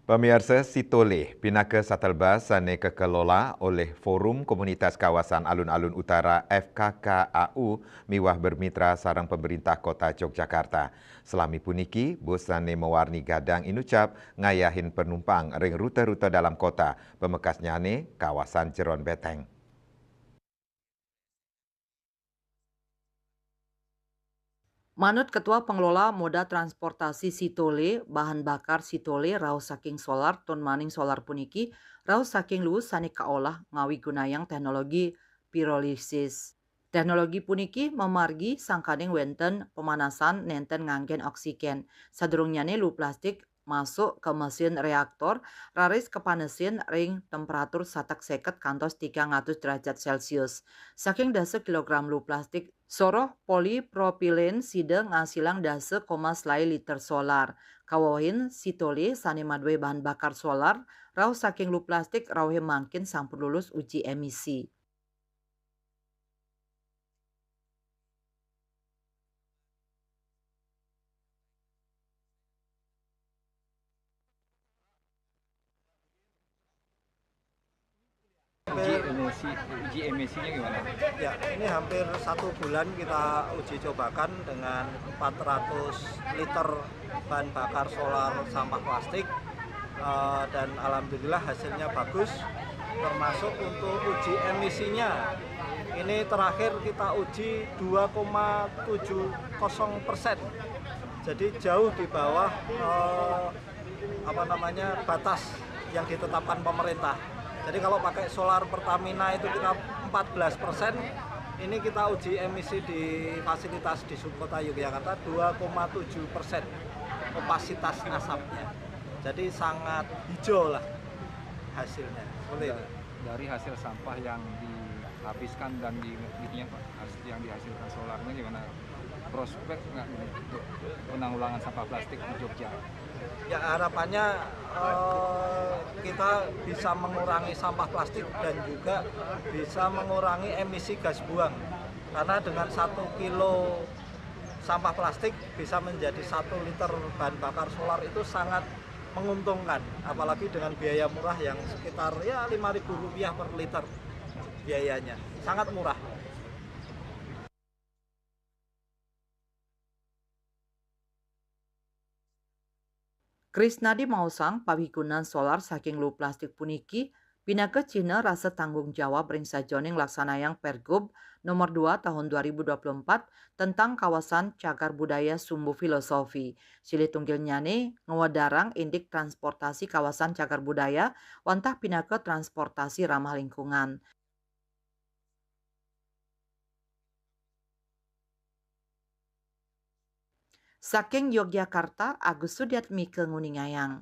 Pemirsa Sitole, Pinaka Satalbas sane kekelola oleh Forum Komunitas Kawasan Alun-Alun Utara FKKAU miwah bermitra sarang pemerintah kota Yogyakarta. Selami puniki, bus sane mewarni gadang inucap ngayahin penumpang ring rute-rute dalam kota, pemekasnya ne kawasan Jeron Beteng. Manut Ketua Pengelola Moda Transportasi Sitole, bahan bakar Sitole rau saking solar ton maning solar puniki, rau saking luwes sani kaolah ngawi gunayang teknologi pirolisis. Teknologi puniki memargi sangkading wenten pemanasan nenten nganggen oksigen. Sadurungyane lu plastik masuk ke mesin reaktor, raris kepanesin ring temperatur satak seket kantos 300 derajat Celcius. Saking dase kilogram lu plastik, soroh polipropilen sida ngasilang dase koma selai liter solar. Kawohin sitole sane madwe bahan bakar solar, rau saking lu plastik rauhe mangkin sampun lulus uji emisi. Uji emisinya gimana? Ya, ini hampir 1 bulan kita uji cobakan dengan 400 liter bahan bakar solar sampah plastik dan alhamdulillah hasilnya bagus, termasuk untuk uji emisinya. Ini terakhir kita uji 2,70%, jadi jauh di bawah batas yang ditetapkan pemerintah. Jadi kalau pakai solar Pertamina itu kita 14%, ini kita uji emisi di fasilitas di Subkota Yogyakarta 2,7% kapasitas asapnya. Jadi sangat hijau lah hasilnya. Boleh. Dari hasil sampah yang dihabiskan dan yang dihasilkan solarnya gimana? Prospek nggak untuk penanggulangan sampah plastik di Jogja? Ya harapannya kita bisa mengurangi sampah plastik dan juga bisa mengurangi emisi gas buang. Karena dengan 1 kilo sampah plastik bisa menjadi 1 liter bahan bakar solar itu sangat menguntungkan. Apalagi dengan biaya murah yang sekitar ya Rp5.000 per liter biayanya. Sangat murah. Krisnadi Mausang pawikunan solar saking lu plastik puniki pinake Cina rasa tanggung jawab ring sajoning laksanayang Pergub nomor 2 tahun 2024 tentang kawasan cagar budaya sumbu filosofi. Sili tunggil nyane ngewadarang indik transportasi kawasan cagar budaya wantah pinake transportasi ramah lingkungan. Saking Yogyakarta, Agus Sudiatmike Nguningayang.